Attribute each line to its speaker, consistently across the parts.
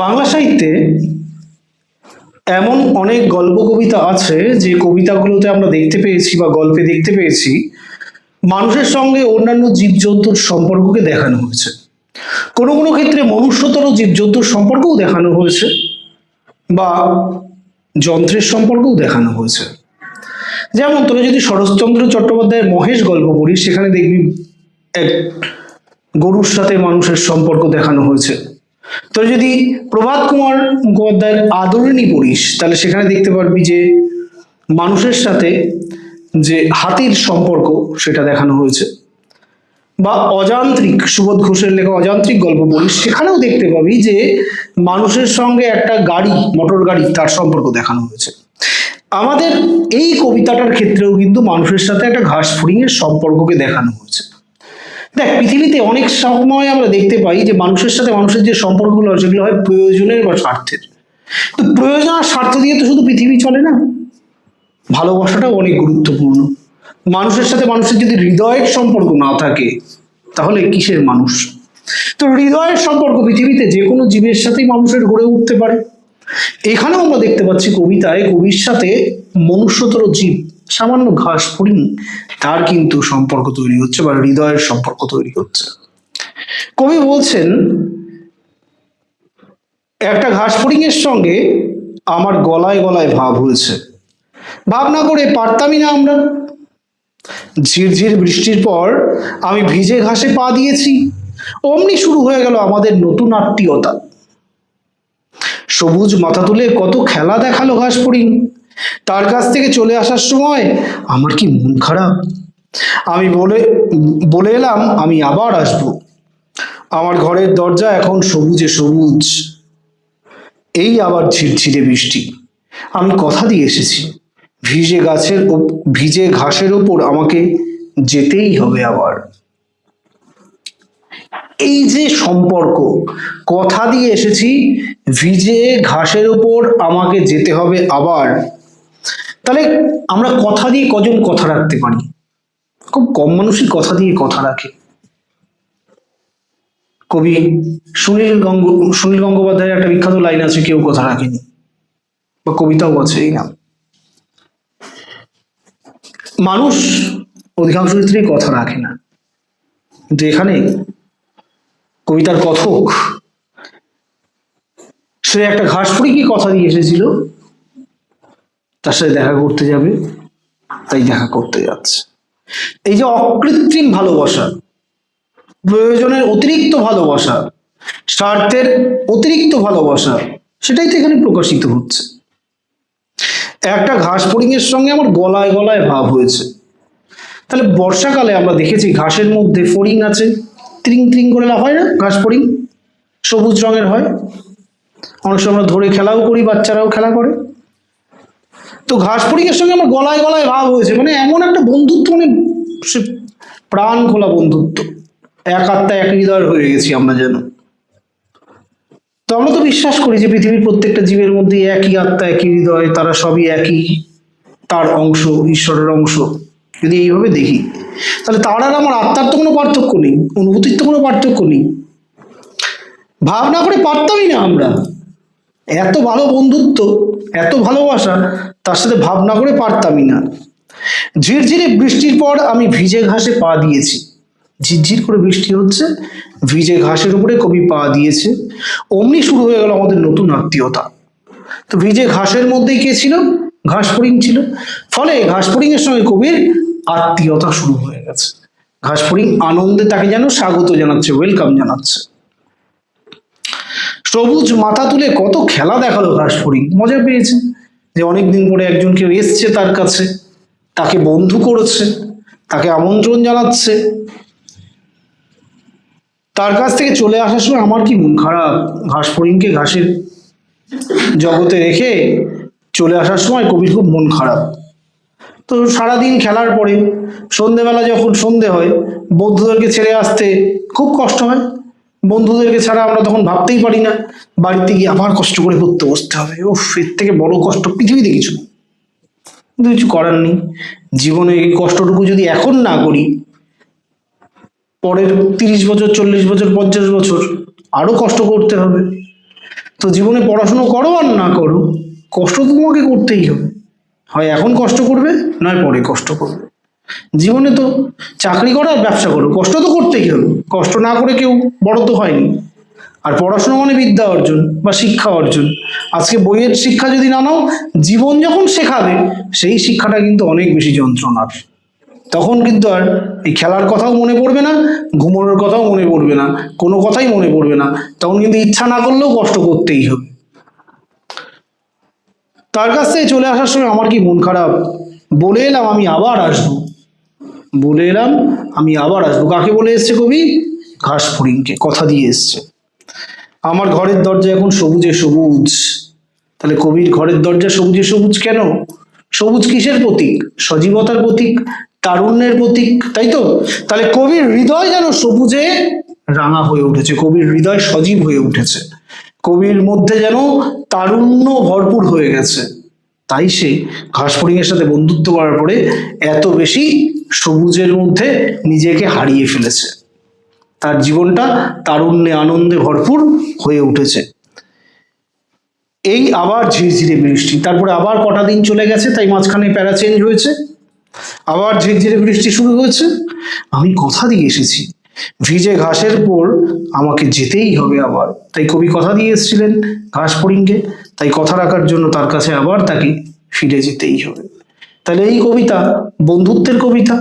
Speaker 1: বাংলা সাহিত্যে এমন অনেক গল্প কবিতা আছে যে কবিতাগুলোতে আমরা দেখতে পেয়েছি বা গল্পে দেখতে পেয়েছি মানুষের সঙ্গে অন্যান্য জীবজন্তুর সম্পর্ককে দেখানো হয়েছে। কোনো কোনো ক্ষেত্রে মনুষ্যতর জীবজন্তুর সম্পর্কও দেখানো হয়েছে বা যন্ত্রের সম্পর্কও দেখানো হয়েছে। যেমন তোরা যদি শরৎচন্দ্র চট্টোপাধ্যায়ের মহেশ গল্প পড়িস, সেখানে দেখবি এক গরুর সাথে মানুষের সম্পর্ক দেখানো হয়েছে। তোরা যদি প্রভাত কুমার মুখোপাধ্যায়ের আদরিণী পড়িস, তাহলে সেখানে দেখতে পারবি যে মানুষের সাথে যে হাতির সম্পর্ক সেটা দেখানো হয়েছে। বা অযান্ত্রিক, সুবোধ ঘোষের লেখা অযান্ত্রিক গল্প পড়িস, সেখানেও দেখতে পাবি যে মানুষের সঙ্গে একটা গাড়ি, মোটর গাড়ি, তার সম্পর্ক দেখানো হয়েছে। আমাদের এই কবিতাটার ক্ষেত্রেও কিন্তু মানুষের সাথে একটা ঘাস ফড়িংয়ের সম্পর্ককে দেখানো হয়েছে। দেখ, পৃথিবীতে অনেক সময় আমরা দেখতে পাই যে মানুষের সাথে মানুষের যে সম্পর্কগুলো হয় সেগুলো হয় প্রয়োজনের বা স্বার্থের। তো প্রয়োজন আর স্বার্থ দিয়ে তো শুধু পৃথিবী চলে না, ভালোবাসাটাও অনেক গুরুত্বপূর্ণ। মানুষের সাথে মানুষের যদি হৃদয়ের সম্পর্ক না থাকে তাহলে কিসের মানুষ? তো হৃদয়ের সম্পর্ক পৃথিবীতে যে কোনো জীবের সাথেই মানুষের গড়ে উঠতে পারে। এখানেও আমরা দেখতে পাচ্ছি কবিতায় কবির সাথে মনুষ্যতর জীব, সামান্য ঘাস ফড়িং, তার কিন্তু সম্পর্ক তৈরি হচ্ছে বা হৃদয়ের সম্পর্ক তৈরি হচ্ছে। কবি বলছেন, একটা ঘাস ফড়িং এর সঙ্গে আমার গলায় গলায় ভাব হয়েছে, ভাব না করে পারতামই না আমরা। ঝিরঝির বৃষ্টির পর আমি ভিজে ঘাসে পা দিয়েছি, অমনি শুরু হয়ে গেল আমাদের নতুন আত্মীয়তা। সবুজ মাথা তুলে কত খেলা দেখালো ঘাস ফড়িং, তার কাছ থেকে চলে আসার সময় আমার কি মন খারাপ। আমি বলে এলাম আমি আবার আসব। আমার ঘরের দরজা এখন সবুজে সবুজ। এই আবার ঝিরঝিরে বৃষ্টি, আমি কথা দিয়ে এসেছি, ভিজে ঘাসের ওপর আমাকে যেতেই হবে আবার। এই যে সম্পর্ক, কথা দিয়ে এসেছি, ভিজে ঘাসের ওপর আমাকে যেতে হবে আবার। তাহলে আমরা কথা দিয়ে কজন কথা রাখতে পারি? খুব কম মানুষই কথা দিয়ে কথা রাখে। কবি সুনীল গঙ্গোপাধ্যায়ের একটা বিখ্যাত লাইন আছে, কেউ কথা রাখেনি, বা কবিতাও আছে এই নাম। মানুষ অধিকাংশ ক্ষেত্রেই কথা রাখে না, কিন্তু এখানে কবিতার কথক সে একটা ঘাস ফড়িংকে কথা দিয়ে এসেছিল তার সাথে দেখা করতে যাবে, তাই দেখা করতে যাচ্ছে। এই যে অকৃত্রিম ভালোবাসা, প্রয়োজনের অতিরিক্ত ভালোবাসা, স্বার্থের অতিরিক্ত ভালোবাসা, সেটাই তো এখানে প্রকাশিত হচ্ছে। একটা ঘাস ফড়িং এর সঙ্গে আমার গলায় গলায় ভাব হয়েছে। তাহলে বর্ষাকালে আমরা দেখেছি ঘাসের মধ্যে ফড়িং আছে, ত্রিং ত্রিং করে লাফায় না ঘাস ফড়িং, সবুজ রঙের হয়, অনেক সময় আমরা ধরে খেলাও করি, বাচ্চারাও খেলা করে। তো ঘাস ফড়িং এর সঙ্গে আমার গলায় গলায় ভাব হয়েছে, মানে এমন একটা বন্ধুত্ব, মানে সে প্রাণ খোলা বন্ধুত্ব, এক আত্মা এক হৃদয় হয়ে গেছি আমরা যেন। তো আমরা তো বিশ্বাস করি যে পৃথিবীর প্রত্যেকটা জীবের মধ্যে একই আত্মা, একই হৃদয়, তারা সবই একই, তার অংশ, ঈশ্বরের অংশ। যদি এইভাবে দেখি তাহলে তার আর আমার আত্মার তো কোনো পার্থক্য নেই, অনুভূতির তো কোনো পার্থক্য নেই। ভাবনা করে পারতামই না আমরা, এত ভালো বন্ধুত্ব, এত ভালোবাসা, তার সাথে ভাবনা করে পারতামই না। ঝিরঝিরে বৃষ্টির পর আমি ভিজে ঘাসে পা দিয়েছি, ঝিরঝির করে বৃষ্টি হচ্ছে, ভিজে ঘাসের উপরে কবি পা দিয়েছে, অমনি শুরু হয়ে গেল আমাদের নতুন আত্মীয়তা। তো ভিজে ঘাসের মধ্যেই কে ছিল? ঘাস ফড়িং ছিল। ফলে ঘাস ফড়িং এর সঙ্গে কবির আত্মীয়তা শুরু হয়ে গেছে। ঘাস ফড়িং আনন্দে তাকে যেন স্বাগত জানাচ্ছে, ওয়েলকাম জানাচ্ছে। সবুজ মাথা তুলে কত খেলা দেখালো ঘাস ফড়িং, মজা পেয়েছে যে অনেকদিন পরে একজন কেউ এসছে তার কাছে, তাকে বন্ধু করেছে, তাকে আমন্ত্রণ জানাচ্ছে। তার কাছ থেকে চলে আসার সময় আমার কি মন খারাপ। ঘাস ফড়িংকে ঘাসের জগতে রেখে চলে আসার সময় কবির খুব মন খারাপ। তো সারাদিন খেলার পরে সন্ধেবেলা যখন সন্ধে হয়, বন্ধুদেরকে ছেড়ে আসতে খুব কষ্ট হয়। বন্ধুদেরকে ছাড়া আমরা তখন ভাবতেই পারি না, বাড়িতে গিয়ে আবার কষ্ট করে পড়তে বসতে হবে, ও এর থেকে বড় কষ্ট পৃথিবীতে কিছু নেই। কিন্তু কিছু করার নেই, জীবনে এই কষ্টটুকু যদি এখন না করি, পরের 30 বছর, 40 বছর, 50 বছর আরো কষ্ট করতে হবে। তো জীবনে পড়াশুনো করো আর না করো, কষ্ট তো তোমাকে করতেই হবে। হয় এখন কষ্ট করবে, নয় পরে কষ্ট করবে। জীবনে তো চাকরি করো আর ব্যবসা করো, কষ্ট তো করতেই হবে। কষ্ট না করে কেউ বড় তো হয়নি। আর পড়াশোনা মানে বিদ্যা অর্জন বা শিক্ষা অর্জন। আজকে বইয়ের শিক্ষা যদি না নাও, জীবন যখন শেখাবে সেই শিক্ষাটা কিন্তু অনেক বেশি যন্ত্রণার। তখন কিন্তু আর এই খেলার কথাও মনে পড়বে না, ঘুমানোর কথাও মনে পড়বে না, কোনো কথাই মনে পড়বে না। তখন কিন্তু ইচ্ছা না করলেও কষ্ট করতেই হবে। তার কাছ থেকে চলে আসার সময় আমার কি মন খারাপ, বলে এলাম আমি আবার আসবো, বলে এলাম আমি আবার আসবো। কাকে বলে এসছে কবি? ঘাস ফড়িংকে কথা দিয়ে এসছে। আমার ঘরের দরজা এখন সবুজে সবুজ। তাহলে কবির ঘরের দরজা সবুজে সবুজ কেন? সবুজ কিসের প্রতীক? সজীবতার প্রতীক, তারুণ্যের প্রতীক, তাই তো? তাহলে কবির হৃদয় যেন সবুজে রাঙা হয়ে উঠেছে, কবির হৃদয় সজীব হয়ে উঠেছে, কবির মধ্যে যেন তারুণ্য ভরপুর হয়ে গেছে। তাই সে ঘাসফড়িংয়ের সাথে বন্ধুত্ব করার পরে এত বেশি সবুজের মধ্যে নিজেকে হারিয়ে ফেলেছে, তার জীবনটা তারুণ্যে আনন্দে ভরপুর হয়ে উঠেছে। এই আবার ঝিরঝিরে বৃষ্টি, তারপরে আবার কটা দিন চলে গেছে, তাই মাঝখানে প্যারা চেঞ্জ হয়েছে, আবার ঝিরঝিরে বৃষ্টি শুরু হয়েছে। আমি কথা দিয়ে এসেছি, ভিজে ঘাসের পর আমাকে যেতেই হবে আবার। তাই কবি কথা দিয়ে এসেছিলেন ঘাস ফড়িংকে, তাই কথা রাখার জন্য তার কাছে আবার তাকে ফিরে যেতেই হবে। তাহলে এই কবিতা বন্ধুত্বের কবিতা,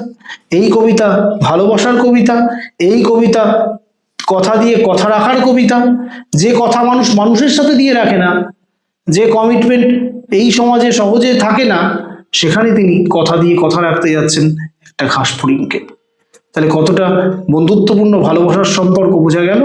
Speaker 1: এই কবিতা ভালোবাসার কবিতা, এই কবিতা কথা দিয়ে কথা রাখার কবিতা। যে কথা মানুষ মানুষের সাথে দিয়ে রাখে না, যে কমিটমেন্ট এই সমাজে সহজে থাকে না, সেখানে তিনি কথা দিয়ে কথা রাখতে যাচ্ছেন একটা ঘাস ফড়িংকে। তাহলে কতটা বন্ধুত্বপূর্ণ ভালোবাসার সম্পর্ক বোঝা গেল।